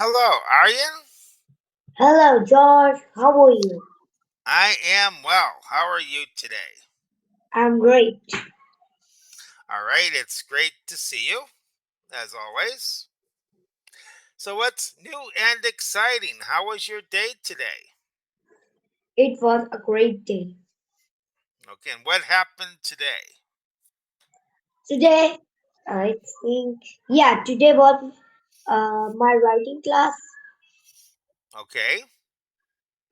Hello, Aryan. Hello, George. How are you? I am well. How are you today? I'm great. All right, it's great to see you, as always. So, what's new and exciting? How was your day today? It was a great day. Okay, and what happened today? Today, I think, today was my writing class, Okay.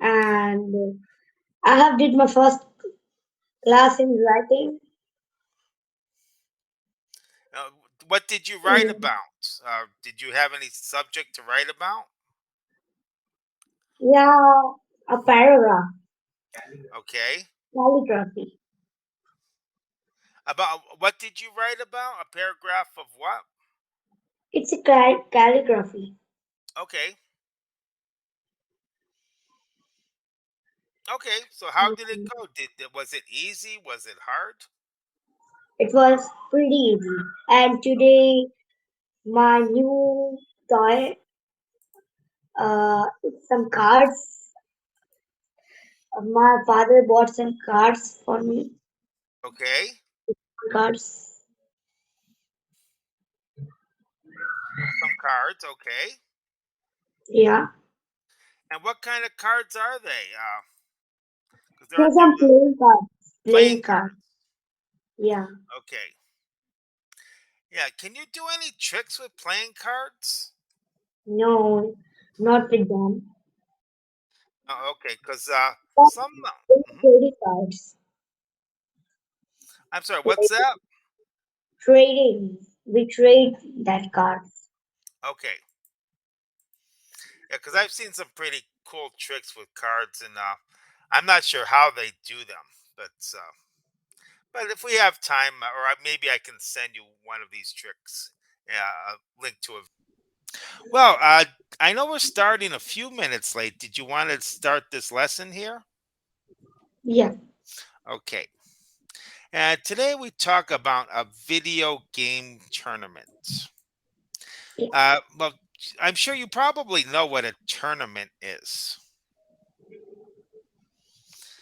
and I have did my first class in writing. Uh, what did you write Mm, about? Did you have any subject to write about? Yeah, a paragraph, Okay. calligraphy. About what did you write about? A paragraph of what? It's a calligraphy. Okay. Okay. So, how did it Mm, go? Was it easy? Was it hard? It was pretty easy. And today, my new toy, it's some cards. My father bought some cards for me. Okay. Cards. Some cards. Okay. Yeah. And what kind of cards are they? Because there are There's some different playing cards. playing Playing cards. cards. Yeah. Okay. Yeah. Can you do any tricks with playing cards? No, not with them. Oh, okay. Because But some. with Mhm. trading cards. I'm sorry. What's Like that? trading. We trade that cards. Okay. Yeah. Because I've seen some pretty cool tricks with cards, and I'm not sure how they do them, but if we have time, maybe I can send you one of these tricks. Yeah, a link to it. Well, I know we're starting a few minutes late. Did you want to start this lesson here? Yeah. Okay. And today we talk about a video game tournament. Yeah. Well, I'm sure you probably know what a tournament is.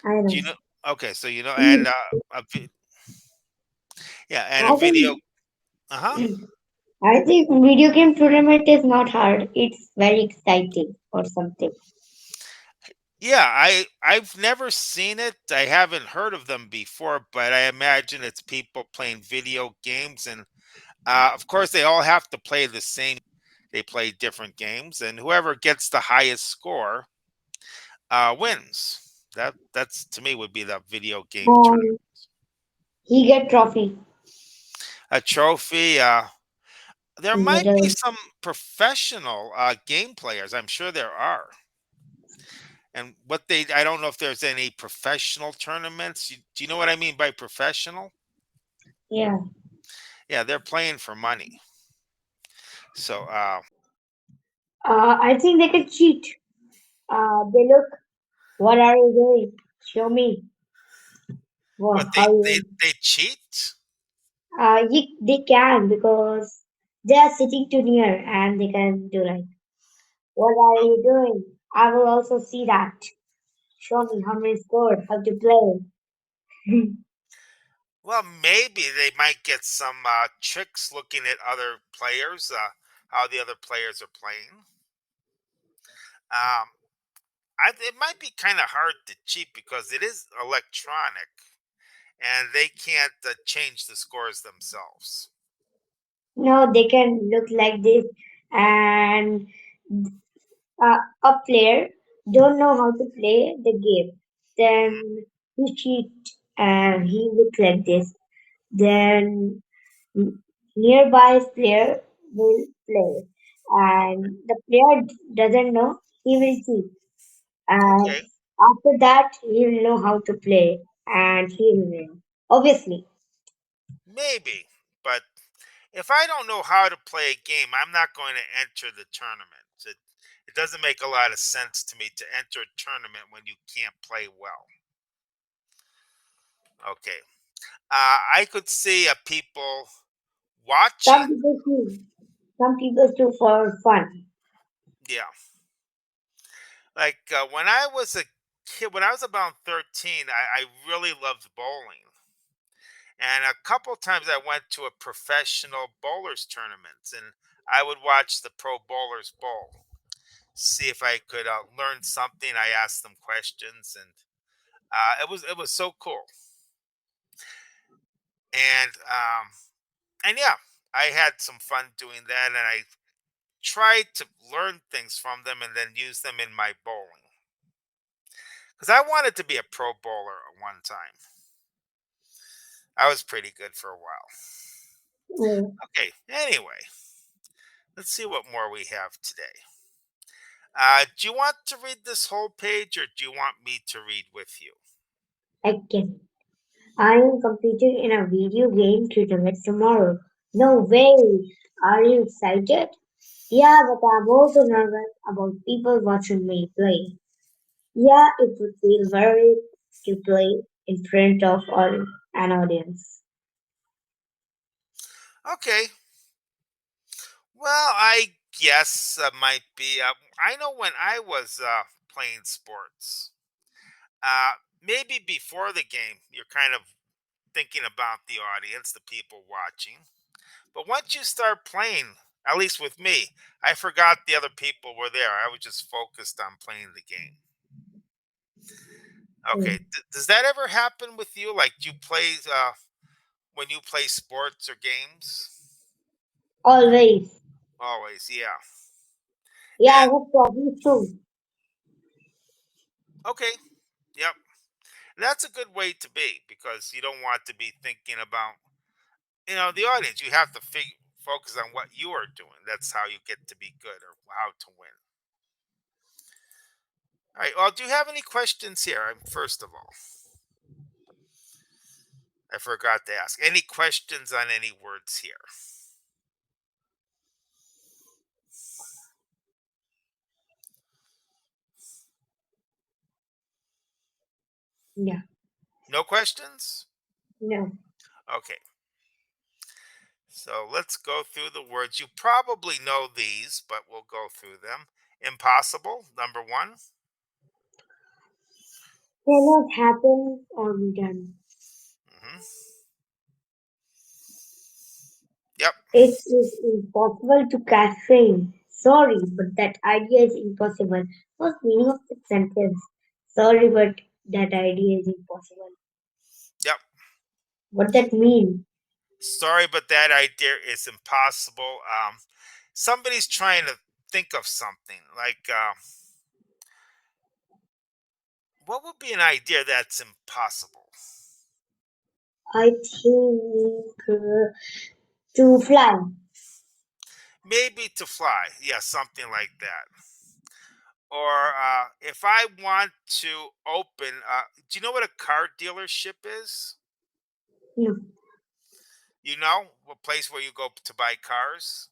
I Do know. you know? Okay, so you know, Mm, and yeah, and a I video. think Uh huh. I think video game tournament is not hard. It's very exciting or something. Yeah, I've never seen it. I haven't heard of them before, but I imagine it's people playing video games, and of course they all have to play the same. They play different games, and whoever gets the highest score wins. That's to me would be the video game tournament. Um, he get trophy. A trophy. There might be Medal. some professional game players. I'm sure there are. And I don't know if there's any professional tournaments. Do you know what I mean by professional? Yeah. Yeah, they're playing for money. So, I think they can cheat. They look. What are you doing? Show me. what Well, how you? they cheat? They can because they are sitting too near and they can do like, what are Oh, you doing? I will also see that. Show me how many scored, how to play. well, maybe they might get some tricks looking at other players, how the other players are playing. Um, it might be kind of hard to cheat because it is electronic and they can't change the scores themselves. No, they can look like this, and a player don't know how to play the game. Mhm. Then he cheat and he look like this. Then nearby player will play, Okay. and the player doesn't know, he will cheat, and Okay. after that he will know how to play and he will win, obviously. Maybe, but if I don't know how to play a game, I'm not going to enter the tournament. It doesn't make a lot of sense to me to enter a tournament when you can't play well. Okay. I could see people some watching. people do some people do for fun. Yeah. Like when I was a kid, when I was about 13, I really loved bowling. And a couple times I went to a professional bowlers tournament and I would watch the pro bowlers bowl, see if I could learn something. I asked them questions and it was so cool. And yeah, I had some fun doing that and I tried to learn things from them and then use them in my bowling. Because I wanted to be a pro bowler at one time. I was pretty good for a while. Oh, Okay, anyway, let's see what more we have today. Do you want to read this whole page or do you want me to read with you? again. I am competing in a video game tournament tomorrow. No way! Are you excited? Yeah, but I'm also nervous about people watching me play. Yeah, it would feel very to play in front of an audience. Okay, well, I guess might be. I know when I was playing sports, maybe before the game, you're kind of thinking about the audience, the people watching. But once you start playing, at least with me, I forgot the other people were there. I was just focused on playing the game. Okay, Mm. does that ever happen with you? Like, do you play when you play sports or games? Always. Always, yeah. Yeah, I And have problems too. okay, yep. That's a good way to be because you don't want to be thinking about the audience. You have to focus on what you are doing. That's how you get to be good or how to win. All right. Well, do you have any questions here? First of all, I forgot to ask. Any questions on any words here? Yeah, No questions? no. Okay. So let's go through the words. You probably know these, but we'll go through them. Impossible, number one. Cannot happen or be done. Hmm. Yep. It is impossible to catch rain. Sorry, but that idea is impossible. What's the meaning of the sentence? Sorry, but that idea is impossible. Yep. What that mean? Sorry, but that idea is impossible. Somebody's trying to think of something like what would be an idea that's impossible? I think to fly. Maybe to fly. Yeah, something like that. Or if I want to open, do you know what a car dealership is? No. You know, a place where you go to buy cars.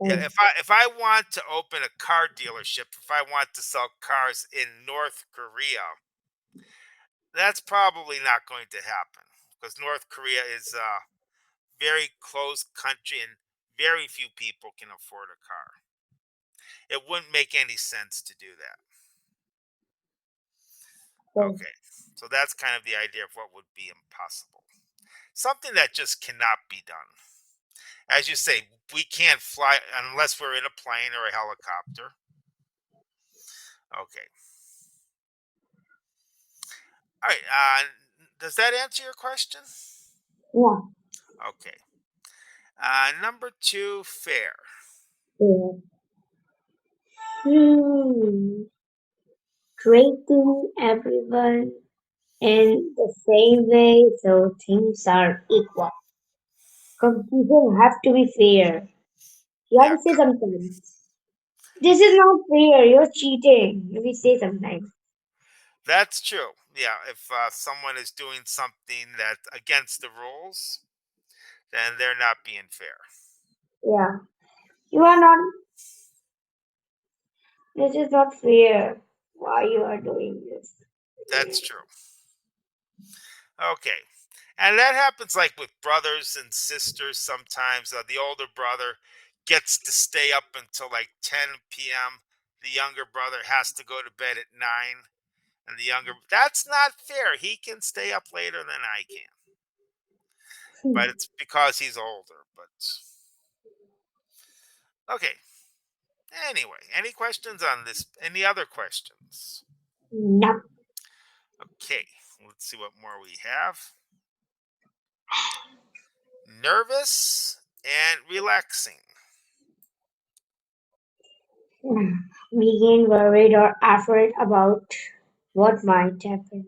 Yeah, Oh, if I want to open a car dealership, if I want to sell cars in North Korea, that's probably not going to happen because North Korea is a very closed country and very few people can afford a car. It wouldn't make any sense to do that. oh, Okay, so that's kind of the idea of what would be impossible. Something that just cannot be done. As you say, we can't fly unless we're in a plane or a helicopter. Okay. All right. Does that answer your question? yeah. Okay. Number two, fair. Yeah. Hmm. Treating everyone in the same way so things are equal. Competition have to be fair. You have Yeah, to say something. This is not fair. You're cheating. We say sometimes. that's true. Yeah, if someone is doing something that's against the rules, then they're not being fair. Yeah. You are not. This is not fair. Why you are doing this? That's true. Okay. And that happens like with brothers and sisters sometimes. The older brother gets to stay up until like 10 p.m. The younger brother has to go to bed at 9, and the younger that's not fair. He can stay up later than I can, but it's because he's older. But okay. Anyway, any questions on this? Any other questions? No. Okay, let's see what more we have. Nervous and relaxing. We get worried or afraid about what might happen.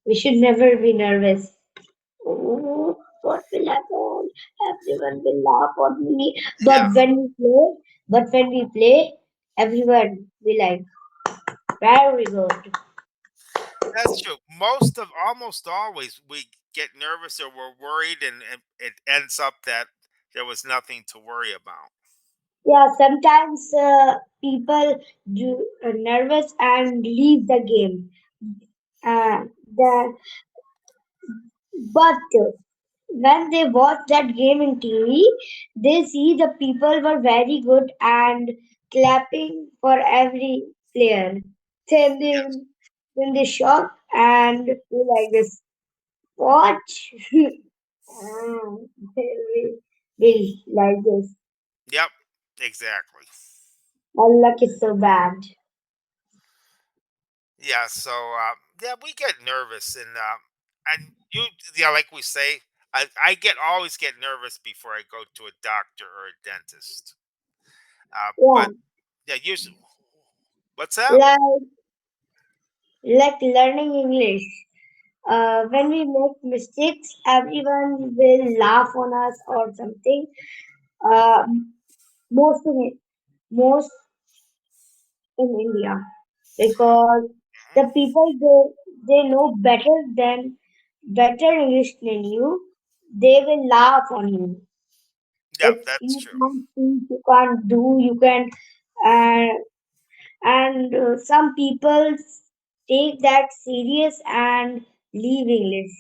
We should never be nervous. Oh, what will happen? Everyone will laugh on me. Yeah, But when we play, everyone will like, very good. that's true. Almost always, we get nervous or we're worried, and it ends up that there was nothing to worry about. Yeah, sometimes people do nervous and leave the game. Uh, the, but when they watch that game in TV, they see the people were very good and clapping for every player. Then they Yes. then they shock and be like this. What? Ah, they will like this. Yep. Exactly. My luck is so bad. Yeah. So yeah, we get nervous, and you yeah, like we say, I get always get nervous before I go to a doctor or a dentist. Yeah, But yeah, usually, what's that? like like learning English. When we make mistakes, everyone will laugh on us or something. Uh, most in most in India, because the Mhm. people they know better English than you. They will laugh on you. Yeah, If that's you true. can't speak, you can't do, you can, uh, and some people take that serious and leave English.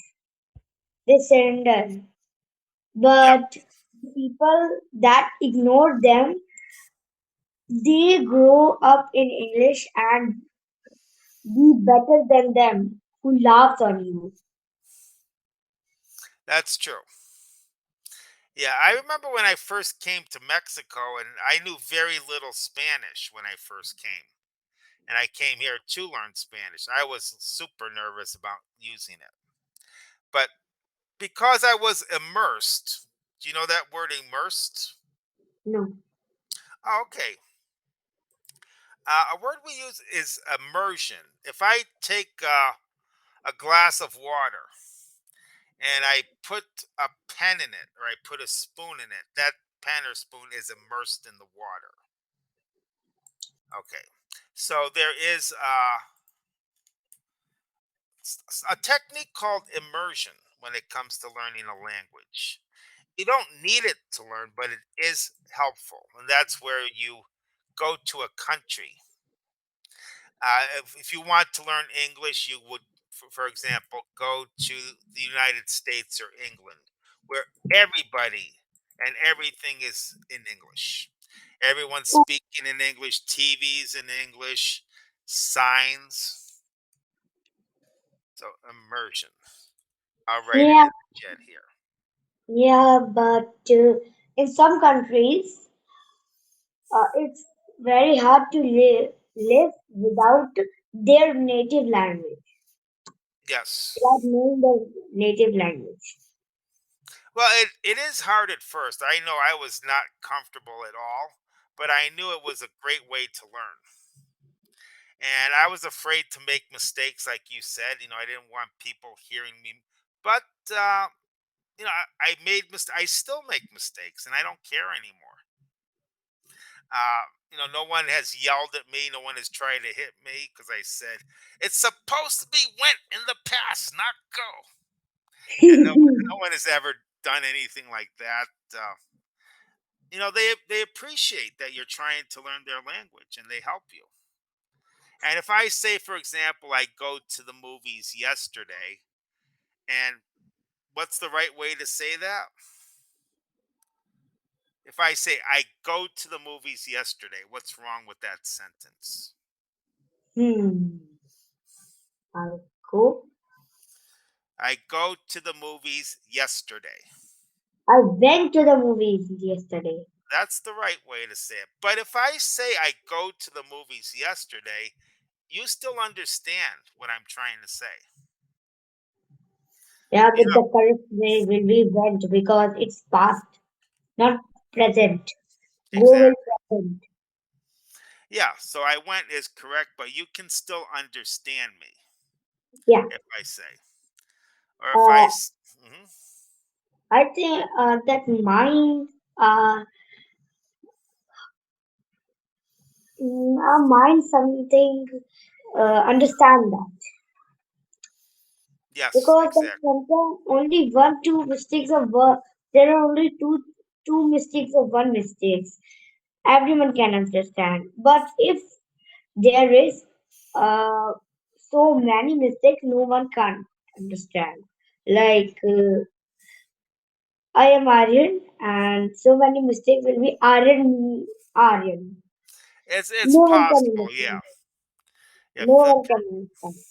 They surrender. Yep, But people that ignore them, they grow up in English and be better than them who laughs on you. that's true. Yeah, I remember when I first came to Mexico, and I knew very little Spanish when I first came. And I came here to learn Spanish. I was super nervous about using it. But because I was immersed, do you know that word immersed? No. Oh, okay. A word we use is immersion. If I take a glass of water and I put a pen in it, or I put a spoon in it, that pen or spoon is immersed in the water. Okay. So there is a technique called immersion when it comes to learning a language. You don't need it to learn, but it is helpful. And that's where you go to a country. If you want to learn English, you would, for example, go to the United States or England, where everybody and everything is in English. Everyone's speaking in English, TV's in English, signs. So immersion. I'll write it Yeah, in the chat here. yeah, but in some countries, it's very hard to live without their native language, Yes. without knowing the native language. Well, it is hard at first. I know I was not comfortable at all, but I knew it was a great way to learn. And I was afraid to make mistakes, like you said. I didn't want people hearing me. But I made I still make mistakes, and I don't care anymore. No one has yelled at me. No one has tried to hit me because I said it's supposed to be went in the past, not go. Yeah, no one has ever done anything like that. They appreciate that you're trying to learn their language, and they help you. And if I say, for example, I go to the movies yesterday, and what's the right way to say that? If I say I go to the movies yesterday, what's wrong with that sentence? Hmm. I go. I go to the movies yesterday. I went to the movies yesterday. That's the right way to say it. But if I say I go to the movies yesterday, you still understand what I'm trying to say. Yeah, You but know, the correct way will be went because it's past, not present. Go will exactly. present. Yeah, so I went is correct, but you can still understand me Yeah. if I say, or if Uh, mhm. I think that mind something understand that Yes, because there exactly. sometimes only one two mistakes of one. There are only two mistakes of one mistakes. Everyone can understand, but if there is uh, so many mistakes, no one can understand. Like I am Aryan, and so many mistakes will be Aryan. Aryan. It's No one can possible, yeah. understand. If No the one can understand.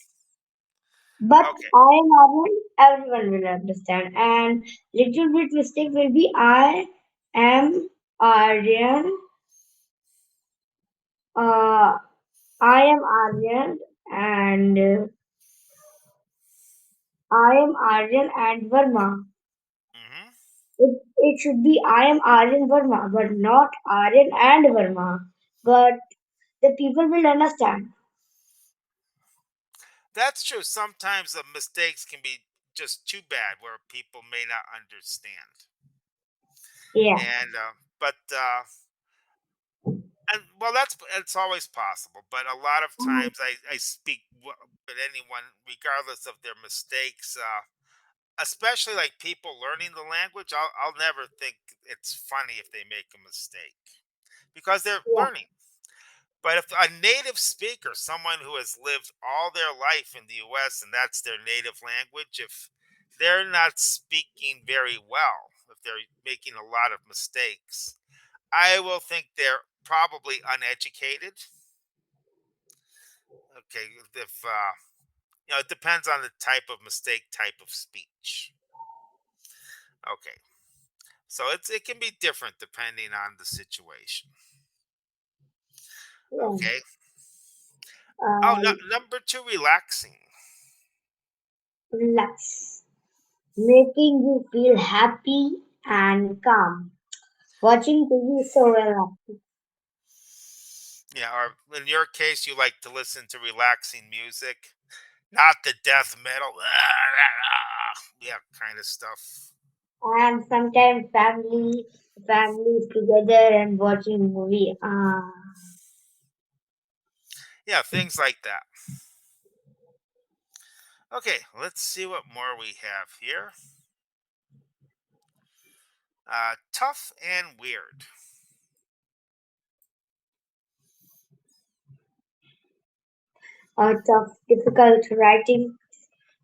But okay. I am Aryan, everyone will understand. And little bit mistake will be I am Aryan. Uh, I am Aryan, and I am Aryan and Verma. Hmm. It should be I am Aryan Verma, but not Aryan and Verma. But the people will understand. That's true. Sometimes the mistakes can be just too bad where people may not understand. Yeah. And but and well, that's it's always possible. But a lot of Mm, times I speak with anyone, regardless of their mistakes. Especially like people learning the language, I'll never think it's funny if they make a mistake because they're yeah. learning. But if a native speaker, someone who has lived all their life in the US and that's their native language, if they're not speaking very well, if they're making a lot of mistakes, I will think they're probably uneducated. Okay, if it depends on the type of mistake, type of speech. Okay, so it can be different depending on the situation. Yeah. Okay. Oh, no, Um, number two, relaxing. Relax. Making you feel happy and calm. Watching TV is so relaxing. Yeah, or in your case, you like to listen to relaxing music, not the death metal, yeah, kind of stuff. And sometimes families together and watching movie. Yeah, things like that. Okay, let's see what more we have here. Tough and weird. Tough, difficult writing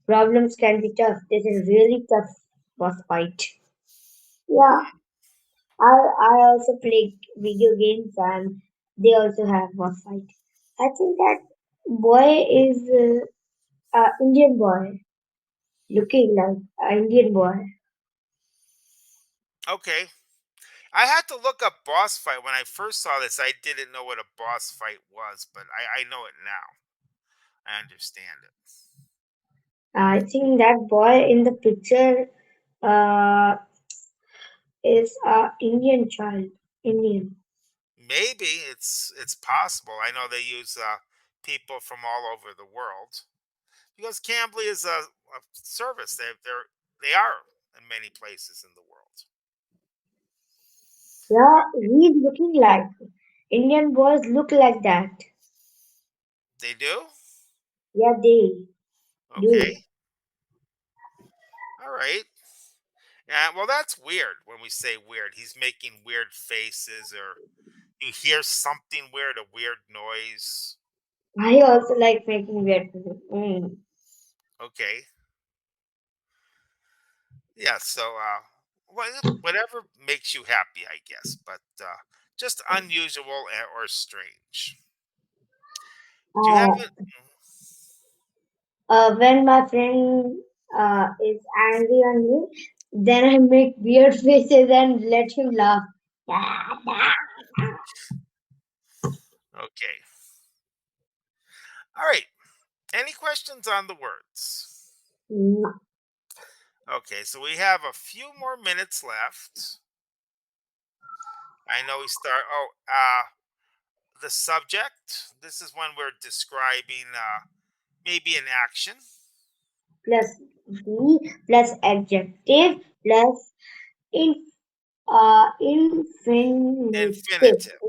problems can be tough. This is really tough boss fight. Yeah, Hmm. I also play video games and they also have boss fight. I think that boy is Indian boy, looking like an Indian boy. Okay, I had to look up boss fight when I first saw this. I didn't know what a boss fight was, but I know it now. I understand it. I think that boy in the picture uh, is a Indian child. Indian. Maybe it's possible. I know they use people from all over the world because Cambly is a service. They are in many places in the world. Yeah, he's looking like Indian boys look like that. They do. Yeah, they do. Okay. All right. Yeah. Well, that's weird. When we say weird, he's making weird faces, or you hear something weird, a weird noise. I also like making weird faces. Okay. Yeah. So Whatever makes you happy, I guess, but just unusual or strange. Do you have Uh, it? when my friend is angry on me, then I make weird faces and let him laugh. Okay. All right. Any questions on the words? No, Okay, so we have a few more minutes left. I know we start. The subject. This is when we're describing maybe an action. plus B plus adjective plus in infinitive Infinitive.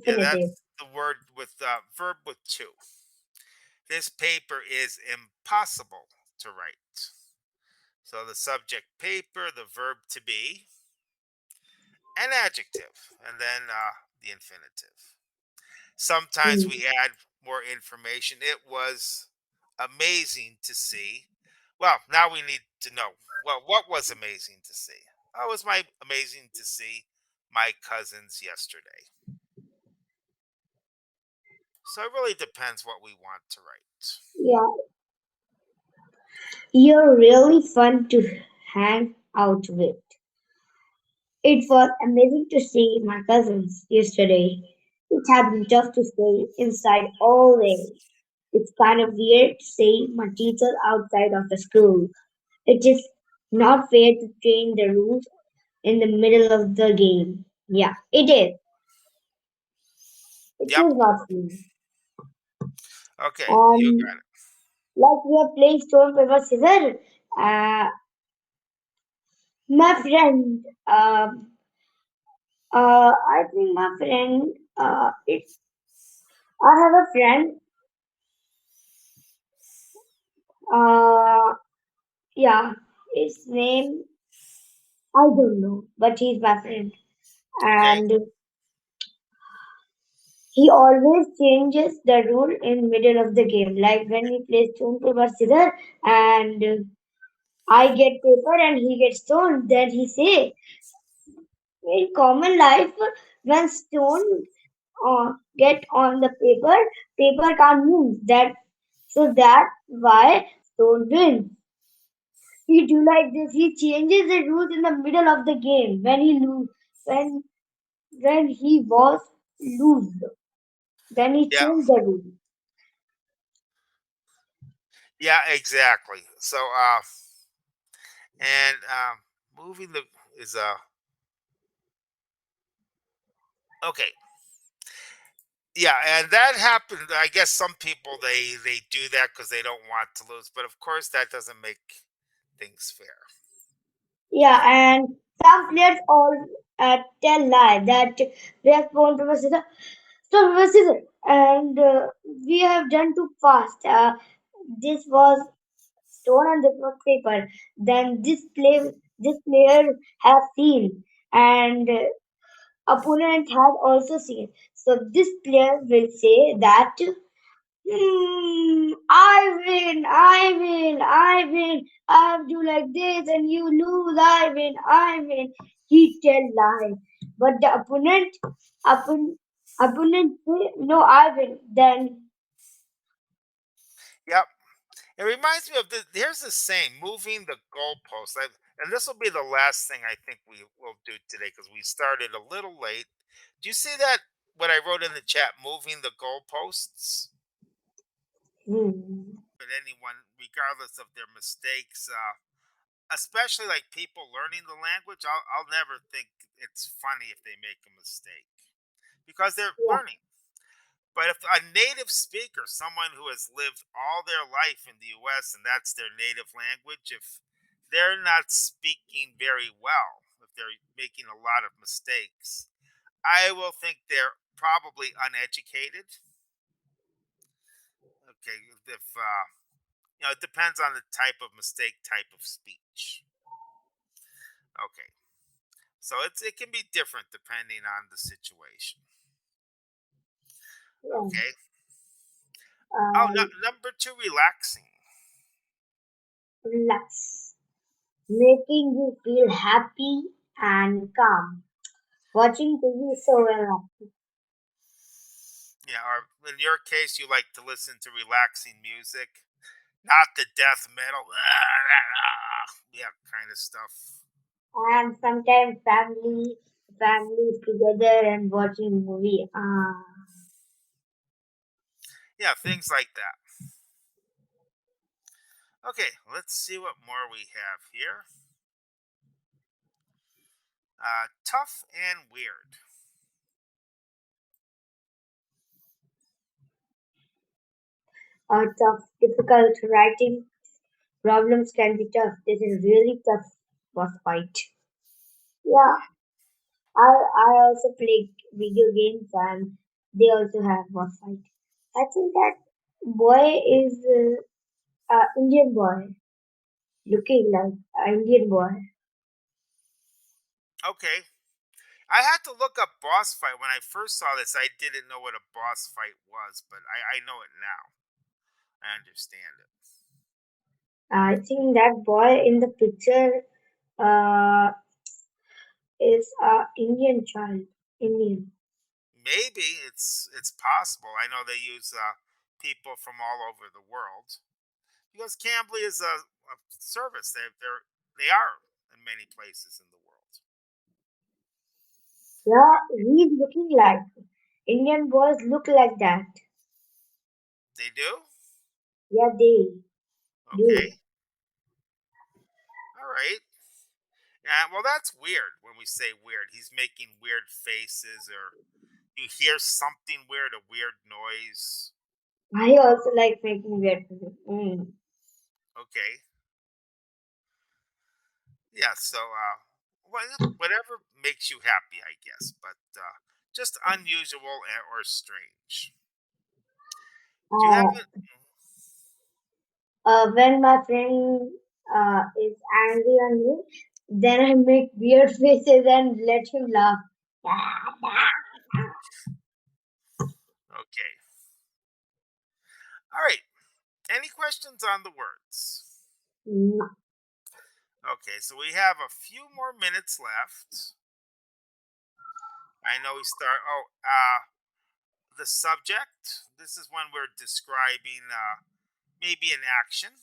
Yeah, infinitive. that's the word with verb with two. This paper is impossible to write. So the subject paper, the verb to be, an adjective, and then the infinitive. Sometimes Hmm. we add more information. It was amazing to see. Well, now we need to know, well, what was amazing to see? Oh, it was my amazing to see my cousins yesterday. So it really depends what we want to write. Yeah, you're really fun to hang out with. It was amazing to see my cousins yesterday. It had been tough to stay inside all day. It's kind of weird to see my teacher outside of the school. It is not fair to change the rules in the middle of the game. Yeah, it is. It Yep. is not fair. Okay, you got Um, it. like we are playing stone paper scissors. Uh, my friend, I think my friend, I have a friend. Uh, yeah, his name I don't know, but he's my friend, Okay. and he always changes the rule in middle of the game. Like when we play stone paper scissors, and I get paper and he gets stone, then he say in common life when stone get on the paper, paper can't move. That's why stone wins. He do like this. He changes the rules in the middle of the game when he lose when he was lose. Then he Yeah. changed the rule. Yeah, exactly. So and moving the is okay. Yeah, and that happened. I guess some people they do that because they don't want to lose, but of course that doesn't make things fair. Yeah, and some players all tell lie that we have phone paper scissors, stone paper scissors, and we have done too fast. This was stone and this was paper. Then this player has seen, and opponent has also seen. So this player will say that. I win, I win, I win. I do like this and you lose. I win, I win. He tell lie, but the opponent, opponent say no, I win. Then Yep. It reminds me of the here's the saying, moving the goalpost. And this will be the last thing I think we will do today because we started a little late. Do you see that what I wrote in the chat, moving the goalposts? hmm, But anyone, regardless of their mistakes, especially like people learning the language, I'll never think it's funny if they make a mistake because they're yeah, learning. But if a native speaker, someone who has lived all their life in the US and that's their native language, if they're not speaking very well, if they're making a lot of mistakes, I will think they're probably uneducated. Okay, if it depends on the type of mistake, type of speech. Okay, so it can be different depending on the situation. yeah. Okay. Oh, no, Um, number two, relaxing. relax. making you feel happy and calm. Watching TV is so relaxing. Yeah, or in your case, you like to listen to relaxing music, not the death metal, yeah, kind of stuff. And sometimes families together and watching movie. Yeah, things like that. Okay, let's see what more we have here. Tough and weird. Tough, difficult writing problems can be tough. This is really tough boss fight. Yeah, Hmm. I also play video games and they also have boss fight. I think that boy is Indian boy, looking like an Indian boy. Okay, I had to look up boss fight when I first saw this. I didn't know what a boss fight was, but I know it now. I understand it. I think that boy in the picture uh, is a Indian child. Indian. Maybe it's possible. I know they use people from all over the world because Cambly is a service. They are in many places in the world. Yeah, he's looking like Indian boys look like that. They do. Yeah, they do. Okay. All right. Yeah. Well, that's weird. When we say weird, he's making weird faces, or you hear something weird, a weird noise. I also like making weird faces. Mm. Okay. Yeah. So, whatever makes you happy, I guess. But just unusual or strange. Do you have Uh, it? when my friend is angry on me, then I make weird faces and let him laugh. Okay. All right. Any questions on the words? Mm, Okay, so we have a few more minutes left. I know we start. The subject. This is when we're describing maybe an action.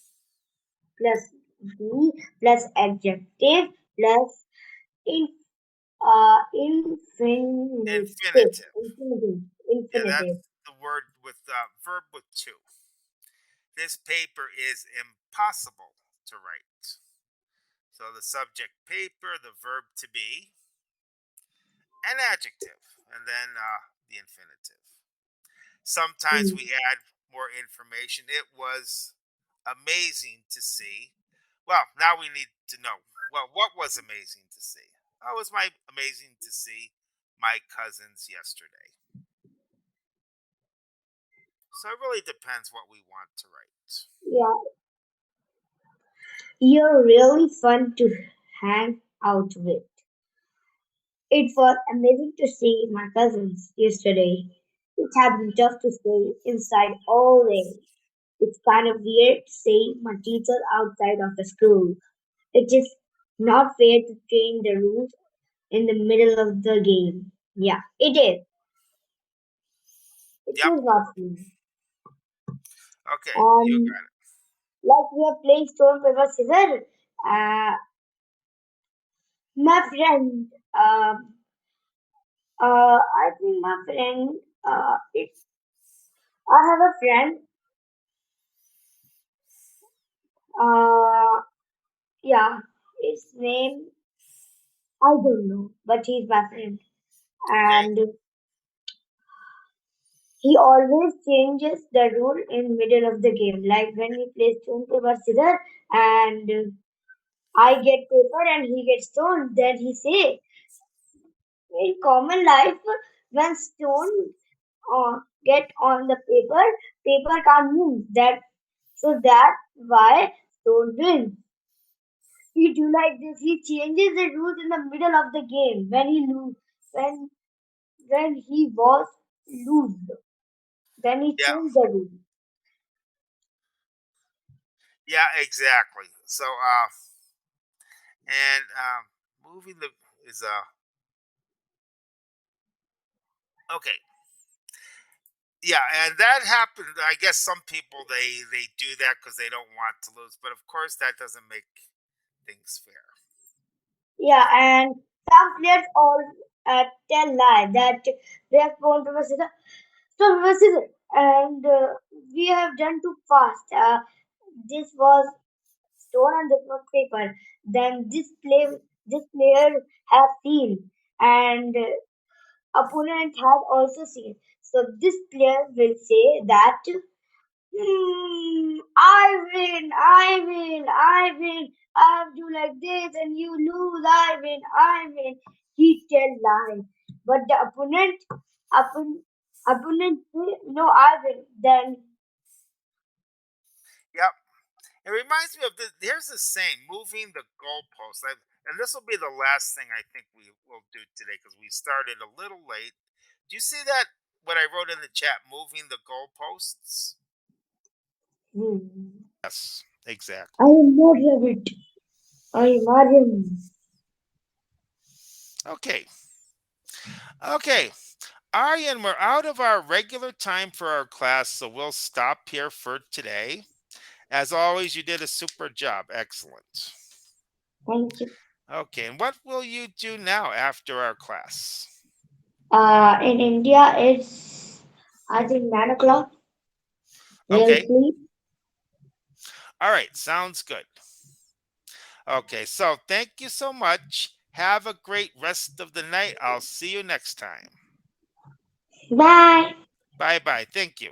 plus B plus adjective plus in, infinitive. Infinitive. Infinitive. Yeah, Infinitive. that's the word with verb with two. This paper is impossible to write. So the subject paper, the verb to be, an adjective, and then the infinitive. Sometimes Mm. we add more information. It was amazing to see. Well, now we need to know. Well, what was amazing to see? Oh, it was my amazing to see my cousins yesterday. So it really depends what we want to write. Yeah, you're really fun to hang out with. It was amazing to see my cousins yesterday. It had been tough to stay inside all day. It's kind of weird to see my teacher outside of the school. It is not fair to change the rules in the middle of the game. Yeah, it is. It Yep. is not fair. Okay. You Um, got it. like we are playing stone paper scissors. My friend, I think my friend, I have a friend. Uh, yeah, his name I don't know, but he's my friend, Okay. and he always changes the rule in middle of the game. Like when we play stone paper scissors, and I get paper and he gets stone, then he say in common life when stone get on the paper, paper can't move. That's why stone wins. He do like this. He changes the rules in the middle of the game when he lose when he was lose. Then he Yeah. changed the rule. Yeah. Exactly. So And moving the is okay. Yeah, and that happened. I guess some people they do that because they don't want to lose, but of course that doesn't make things fair. Yeah, and some players all tell lie that they have phone to message. So message and we have done too fast. This was stone on the paper. Then this player has seen, and opponent has also seen. So this player will say that I win, I win, I win. I do like this and you lose. I win, I win. He tell lie, but the opponent, opponent say no, I win. Then Yep. It reminds me of the here's the saying, moving the goalpost. And this will be the last thing I think we will do today because we started a little late. Do you see that what I wrote in the chat, moving the goalposts? hmm, Yes, I exactly. am not rabbit. I am Aryan. Okay. Okay. Aryan, we're out of our regular time for our class, so we'll stop here for today. As always, you did a super job. Excellent. Thank you. Okay, and what will you do now after our class? In India, it's I think 9 o'clock. We'll Okay, sleep. all right, sounds good. Okay, so thank you so much. Have a great rest of the night. I'll see you next time. Bye. Bye bye. Thank you.